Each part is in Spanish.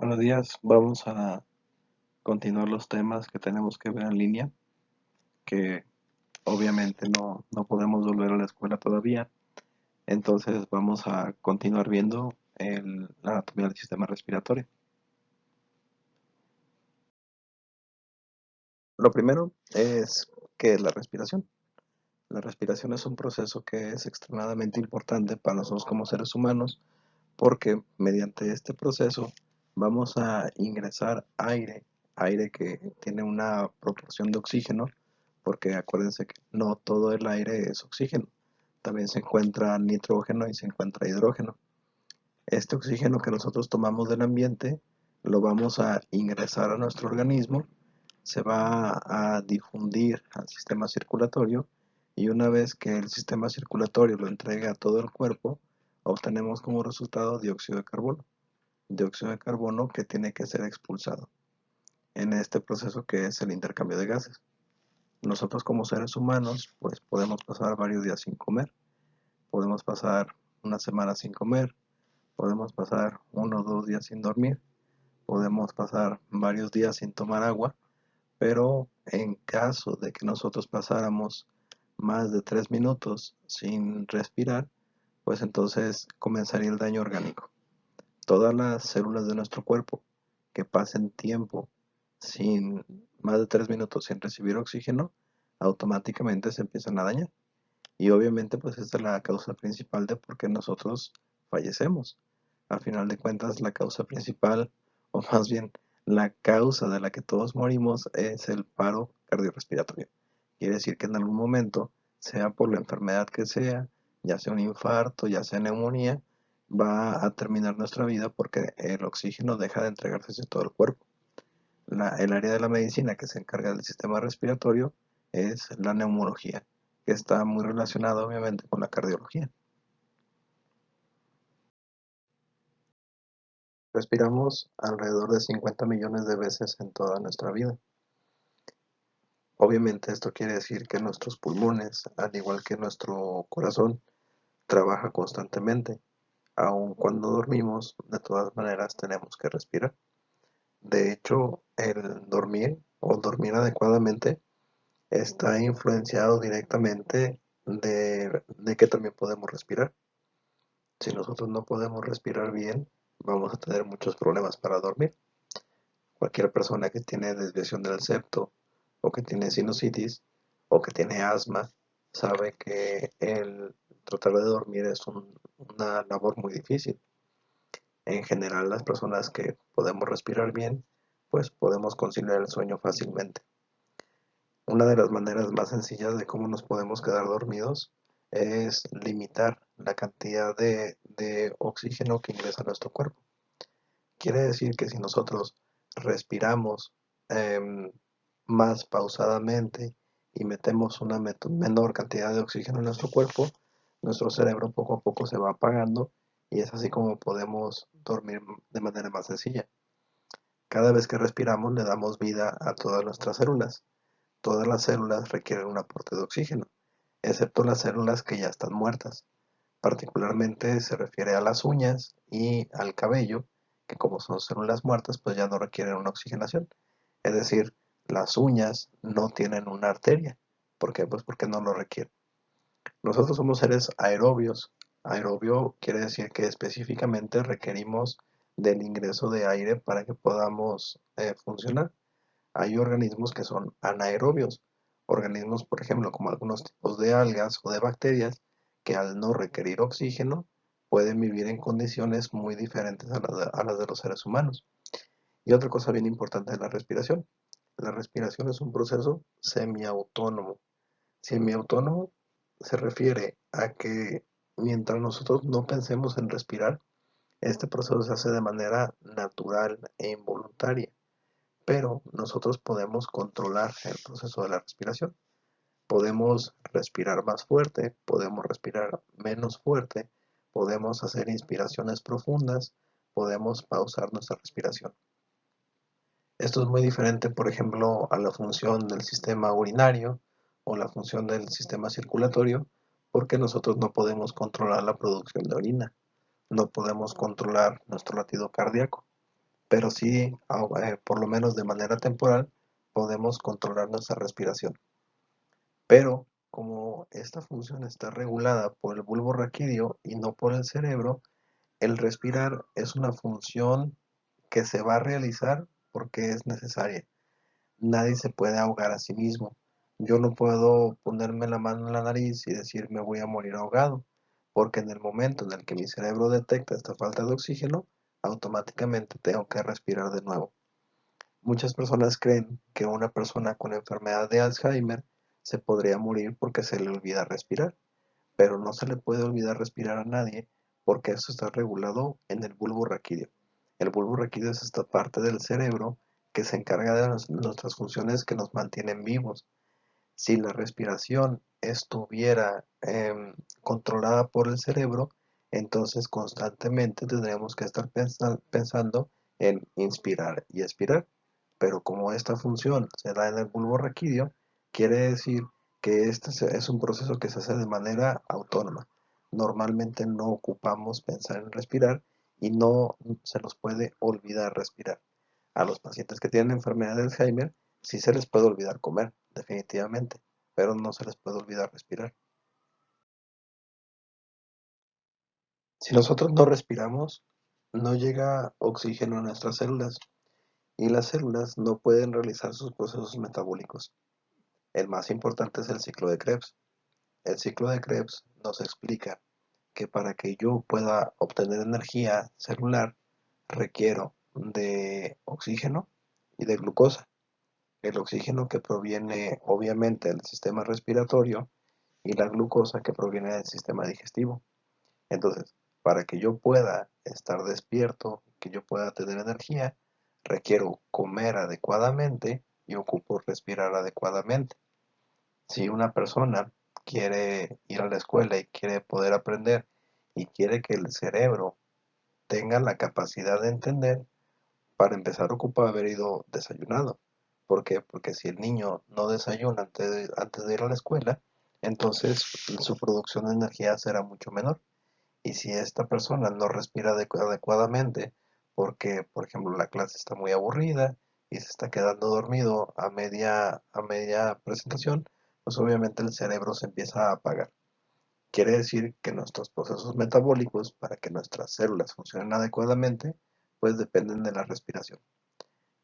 Buenos días, vamos a continuar los temas que tenemos que ver en línea, que obviamente no podemos volver a la escuela todavía, entonces vamos a continuar viendo la anatomía del sistema respiratorio. Lo primero es ¿qué es la respiración? La respiración es un proceso que es extremadamente importante para nosotros como seres humanos porque mediante este proceso vamos a ingresar aire que tiene una proporción de oxígeno, porque acuérdense que no todo el aire es oxígeno, también se encuentra nitrógeno y se encuentra hidrógeno. Este oxígeno que nosotros tomamos del ambiente lo vamos a ingresar a nuestro organismo, se va a difundir al sistema circulatorio y una vez que el sistema circulatorio lo entrega a todo el cuerpo, obtenemos como resultado dióxido de carbono que tiene que ser expulsado en este proceso que es el intercambio de gases. Nosotros como seres humanos pues podemos pasar varios días sin comer, podemos pasar una semana sin comer, podemos pasar 1 o 2 días sin dormir, podemos pasar varios días sin tomar agua, pero en caso de que nosotros pasáramos más de 3 minutos sin respirar, pues entonces comenzaría el daño orgánico. Todas las células de nuestro cuerpo que pasen tiempo sin más de 3 minutos sin recibir oxígeno, automáticamente se empiezan a dañar. Y obviamente pues esta es la causa principal de por qué nosotros fallecemos. A final de cuentas, la causa principal, o más bien la causa de la que todos morimos, es el paro cardiorrespiratorio. Quiere decir que en algún momento, sea por la enfermedad que sea, ya sea un infarto, ya sea neumonía, va a terminar nuestra vida porque el oxígeno deja de entregarse hacia todo el cuerpo. El área de la medicina que se encarga del sistema respiratorio es la neumología, que está muy relacionada obviamente con la cardiología. Respiramos alrededor de 50 millones de veces en toda nuestra vida. Obviamente esto quiere decir que nuestros pulmones, al igual que nuestro corazón, trabaja constantemente. Aun cuando dormimos, de todas maneras tenemos que respirar. De hecho, el dormir o dormir adecuadamente está influenciado directamente de que también podemos respirar. Si nosotros no podemos respirar bien, vamos a tener muchos problemas para dormir. Cualquier persona que tiene desviación del septo o que tiene sinusitis o que tiene asma sabe que el tratar de dormir es una labor muy difícil. En general, las personas que podemos respirar bien, pues podemos conciliar el sueño fácilmente. Una de las maneras más sencillas de cómo nos podemos quedar dormidos es limitar la cantidad de oxígeno que ingresa a nuestro cuerpo. Quiere decir que si nosotros respiramos em, más pausadamente y metemos una menor cantidad de oxígeno en nuestro cuerpo, nuestro cerebro poco a poco se va apagando y es así como podemos dormir de manera más sencilla. Cada vez que respiramos le damos vida a todas nuestras células. Todas las células requieren un aporte de oxígeno, excepto las células que ya están muertas. Particularmente se refiere a las uñas y al cabello, que como son células muertas, pues ya no requieren una oxigenación. Es decir, las uñas no tienen una arteria. ¿Por qué? Pues porque no lo requieren. Nosotros somos seres aerobios. Aerobio quiere decir que específicamente requerimos del ingreso de aire para que podamos funcionar. Hay organismos que son anaerobios, organismos, por ejemplo, como algunos tipos de algas o de bacterias, que al no requerir oxígeno pueden vivir en condiciones muy diferentes a las de los seres humanos. Y otra cosa bien importante es la respiración. La respiración es un proceso semiautónomo. Semiautónomo se refiere a que mientras nosotros no pensemos en respirar, este proceso se hace de manera natural e involuntaria, pero nosotros podemos controlar el proceso de la respiración. Podemos respirar más fuerte, podemos respirar menos fuerte, podemos hacer inspiraciones profundas, podemos pausar nuestra respiración. Esto es muy diferente, por ejemplo, a la función del sistema urinario o la función del sistema circulatorio, porque nosotros no podemos controlar la producción de orina, no podemos controlar nuestro latido cardíaco. pero sí, por lo menos de manera temporal, podemos controlar nuestra respiración. Pero como esta función está regulada por el bulbo raquídeo y no por el cerebro, el respirar es una función que se va a realizar porque es necesaria. Nadie se puede ahogar a sí mismo. Yo no puedo ponerme la mano en la nariz y decir me voy a morir ahogado, porque en el momento en el que mi cerebro detecta esta falta de oxígeno, automáticamente tengo que respirar de nuevo. Muchas personas creen que una persona con enfermedad de Alzheimer se podría morir porque se le olvida respirar, pero no se le puede olvidar respirar a nadie porque eso está regulado en el bulbo raquídeo. El bulbo raquídeo es esta parte del cerebro que se encarga de nuestras funciones que nos mantienen vivos. Si la respiración estuviera controlada por el cerebro, entonces constantemente tendríamos que estar pensando en inspirar y expirar. Pero como esta función se da en el bulbo raquídeo, quiere decir que este es un proceso que se hace de manera autónoma. Normalmente no ocupamos pensar en respirar y no se nos puede olvidar respirar. A los pacientes que tienen enfermedad de Alzheimer sí se les puede olvidar comer, definitivamente, pero no se les puede olvidar respirar. Si nosotros no respiramos, no llega oxígeno a nuestras células y las células no pueden realizar sus procesos metabólicos. El más importante es el ciclo de Krebs. El ciclo de Krebs nos explica que para que yo pueda obtener energía celular, requiero de oxígeno y de glucosa. El oxígeno que proviene obviamente del sistema respiratorio y la glucosa que proviene del sistema digestivo. Entonces, para que yo pueda estar despierto, que yo pueda tener energía, requiero comer adecuadamente y ocupo respirar adecuadamente. Si una persona quiere ir a la escuela y quiere poder aprender y quiere que el cerebro tenga la capacidad de entender, para empezar ocupa haber ido desayunado. ¿Por qué? Porque si el niño no desayuna antes de ir a la escuela, entonces su producción de energía será mucho menor. Y si esta persona no respira adecuadamente, porque, por ejemplo, la clase está muy aburrida y se está quedando dormido a media presentación, pues obviamente el cerebro se empieza a apagar. Quiere decir que nuestros procesos metabólicos, para que nuestras células funcionen adecuadamente, pues dependen de la respiración.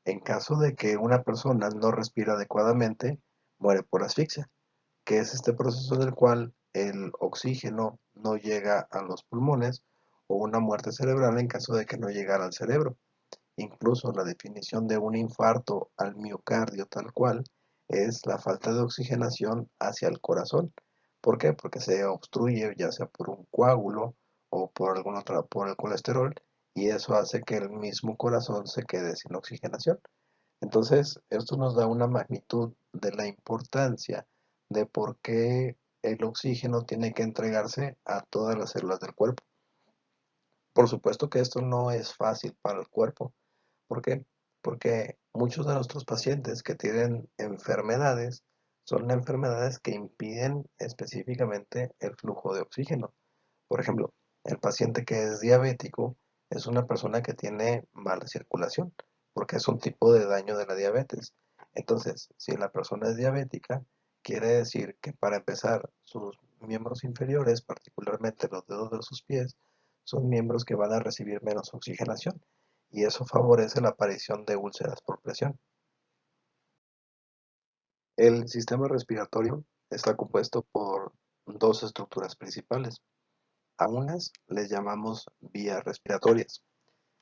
En caso de que una persona no respira adecuadamente, muere por asfixia, que es este proceso en el cual el oxígeno no llega a los pulmones, o una muerte cerebral en caso de que no llegara al cerebro. Incluso la definición de un infarto al miocardio tal cual es la falta de oxigenación hacia el corazón. ¿Por qué? Porque se obstruye ya sea por un coágulo o por alguna otra, por el colesterol, y eso hace que el mismo corazón se quede sin oxigenación. Entonces, esto nos da una magnitud de la importancia de por qué el oxígeno tiene que entregarse a todas las células del cuerpo. Por supuesto que esto no es fácil para el cuerpo. ¿Por qué? Porque muchos de nuestros pacientes que tienen enfermedades son enfermedades que impiden específicamente el flujo de oxígeno. Por ejemplo, el paciente que es diabético es una persona que tiene mala circulación, porque es un tipo de daño de la diabetes. Entonces, si la persona es diabética, quiere decir que para empezar, sus miembros inferiores, particularmente los dedos de sus pies, son miembros que van a recibir menos oxigenación y eso favorece la aparición de úlceras por presión. El sistema respiratorio está compuesto por dos estructuras principales. A unas les llamamos vías respiratorias.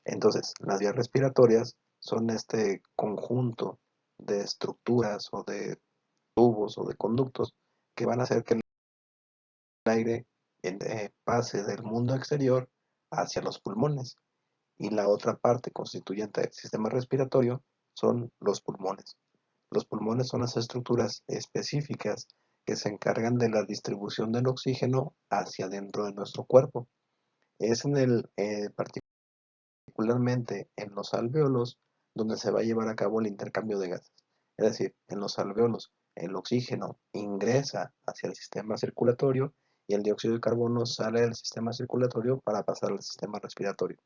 Entonces, las vías respiratorias son este conjunto de estructuras o de tubos o de conductos que van a hacer que el aire pase del mundo exterior hacia los pulmones. Y la otra parte constituyente del sistema respiratorio son los pulmones. Los pulmones son las estructuras específicas que se encargan de la distribución del oxígeno hacia dentro de nuestro cuerpo. Es en el, particularmente en los alvéolos donde se va a llevar a cabo el intercambio de gases. Es decir, en los alvéolos el oxígeno ingresa hacia el sistema circulatorio y el dióxido de carbono sale del sistema circulatorio para pasar al sistema respiratorio.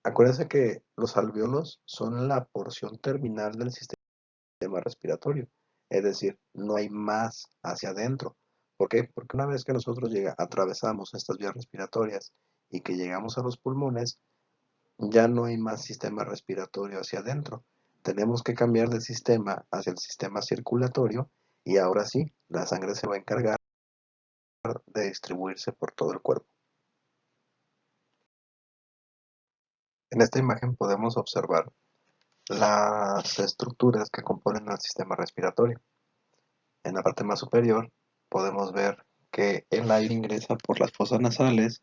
Acuérdense que los alvéolos son la porción terminal del sistema respiratorio, es decir, no hay más hacia adentro. ¿Por qué? Porque una vez que nosotros atravesamos estas vías respiratorias y que llegamos a los pulmones, ya no hay más sistema respiratorio hacia adentro. Tenemos que cambiar de sistema hacia el sistema circulatorio y ahora sí, la sangre se va a encargar de distribuirse por todo el cuerpo. En esta imagen podemos observar las estructuras que componen el sistema respiratorio. En la parte más superior podemos ver que el aire ingresa por las fosas nasales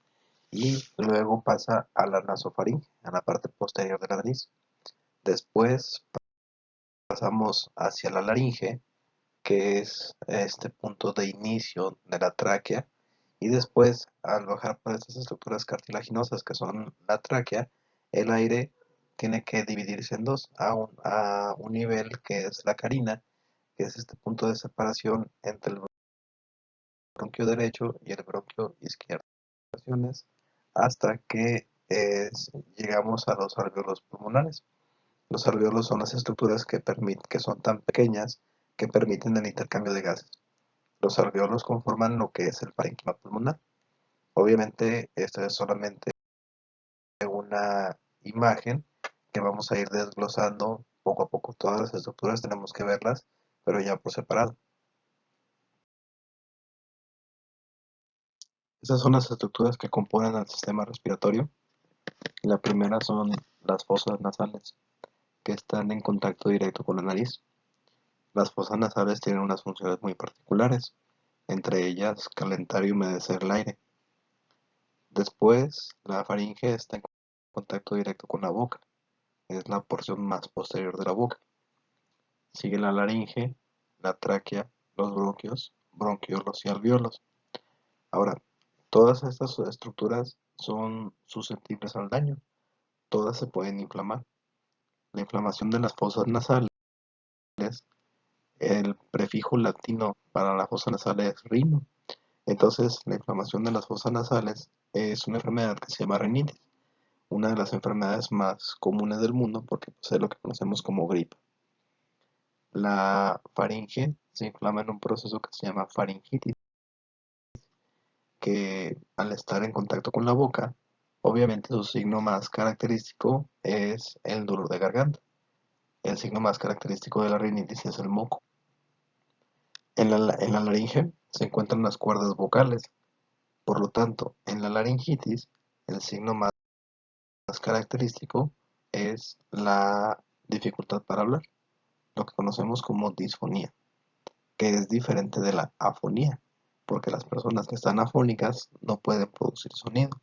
y luego pasa a la nasofaringe, a la parte posterior de la nariz. Después pasamos hacia la laringe, que es este punto de inicio de la tráquea, y después al bajar por estas estructuras cartilaginosas que son la tráquea, el aire tiene que dividirse en dos, a un nivel que es la carina, que es este punto de separación entre el bronquio derecho y el bronquio izquierdo, hasta que llegamos a los alvéolos pulmonares. Los alvéolos son las estructuras que son tan pequeñas que permiten el intercambio de gases. Los alvéolos conforman lo que es el parénquima pulmonar. Obviamente, esto es solamente una imagen que vamos a ir desglosando poco a poco. Todas las estructuras tenemos que verlas, pero ya por separado. Esas son las estructuras que componen el sistema respiratorio. La primera son las fosas nasales, que están en contacto directo con la nariz. Las fosas nasales tienen unas funciones muy particulares, entre ellas calentar y humedecer el aire. Después, la faringe está en contacto directo con la boca, es la porción más posterior de la boca. Sigue la laringe, la tráquea, los bronquios, bronquiolos y alvéolos. Ahora, todas estas estructuras son susceptibles al daño, todas se pueden inflamar. La inflamación de las fosas nasales, el prefijo latino para la fosa nasal es rino. Entonces, la inflamación de las fosas nasales es una enfermedad que se llama rinitis, una de las enfermedades más comunes del mundo porque pues, es lo que conocemos como gripe. La faringe se inflama en un proceso que se llama faringitis, que al estar en contacto con la boca, obviamente su signo más característico es el dolor de garganta. El signo más característico de la rinitis es el moco. En la laringe se encuentran las cuerdas vocales. Por lo tanto, en la laringitis, el signo más característico es la dificultad para hablar, lo que conocemos como disfonía, que es diferente de la afonía, porque las personas que están afónicas no pueden producir sonido.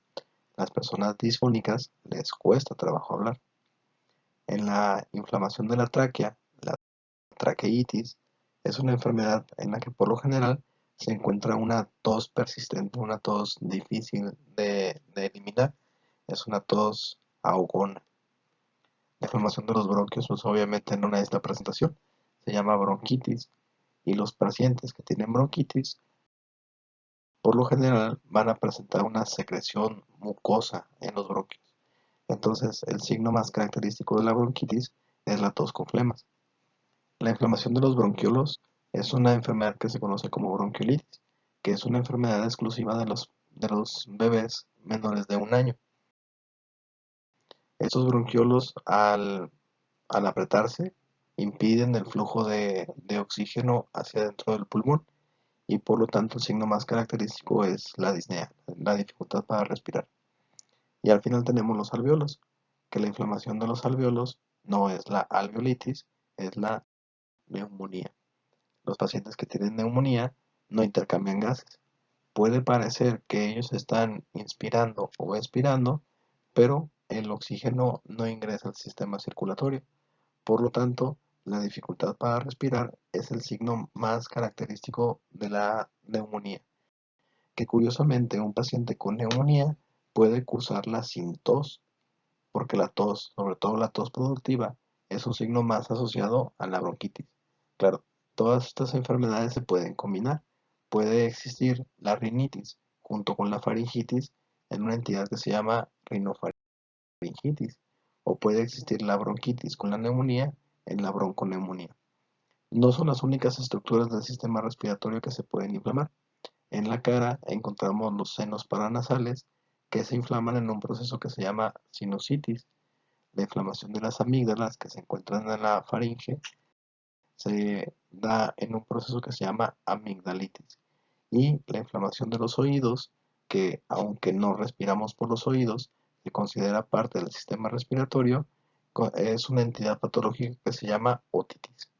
Las personas disfónicas les cuesta trabajo hablar. En la inflamación de la tráquea, la traqueitis es una enfermedad en la que por lo general se encuentra una tos persistente, una tos difícil de eliminar, es una tos ahogona. La inflamación de los bronquios, pues obviamente no necesita presentación, se llama bronquitis, y los pacientes que tienen bronquitis, por lo general van a presentar una secreción mucosa en los bronquios. Entonces, el signo más característico de la bronquitis es la tos con flemas. La inflamación de los bronquiolos es una enfermedad que se conoce como bronquiolitis, que es una enfermedad exclusiva de los bebés menores de 1 año. Estos bronquiolos, al apretarse, impiden el flujo de oxígeno hacia dentro del pulmón y por lo tanto el signo más característico es la disnea, la dificultad para respirar. Y al final tenemos los alvéolos, que la inflamación de los alvéolos no es la alveolitis, es la neumonía. Los pacientes que tienen neumonía no intercambian gases. Puede parecer que ellos están inspirando o expirando, pero el oxígeno no ingresa al sistema circulatorio. Por lo tanto, la dificultad para respirar es el signo más característico de la neumonía, que curiosamente un paciente con neumonía puede cursarla sin tos, porque la tos, sobre todo la tos productiva, es un signo más asociado a la bronquitis. Claro, todas estas enfermedades se pueden combinar. Puede existir la rinitis junto con la faringitis en una entidad que se llama rinofaringitis, o puede existir la bronquitis con la neumonía en la bronconeumonía. No son las únicas estructuras del sistema respiratorio que se pueden inflamar. En la cara encontramos los senos paranasales que se inflaman en un proceso que se llama sinusitis. La inflamación de las amígdalas que se encuentran en la faringe se da en un proceso que se llama amigdalitis. Y la inflamación de los oídos, que aunque no respiramos por los oídos, se considera parte del sistema respiratorio, es una entidad patológica que se llama otitis.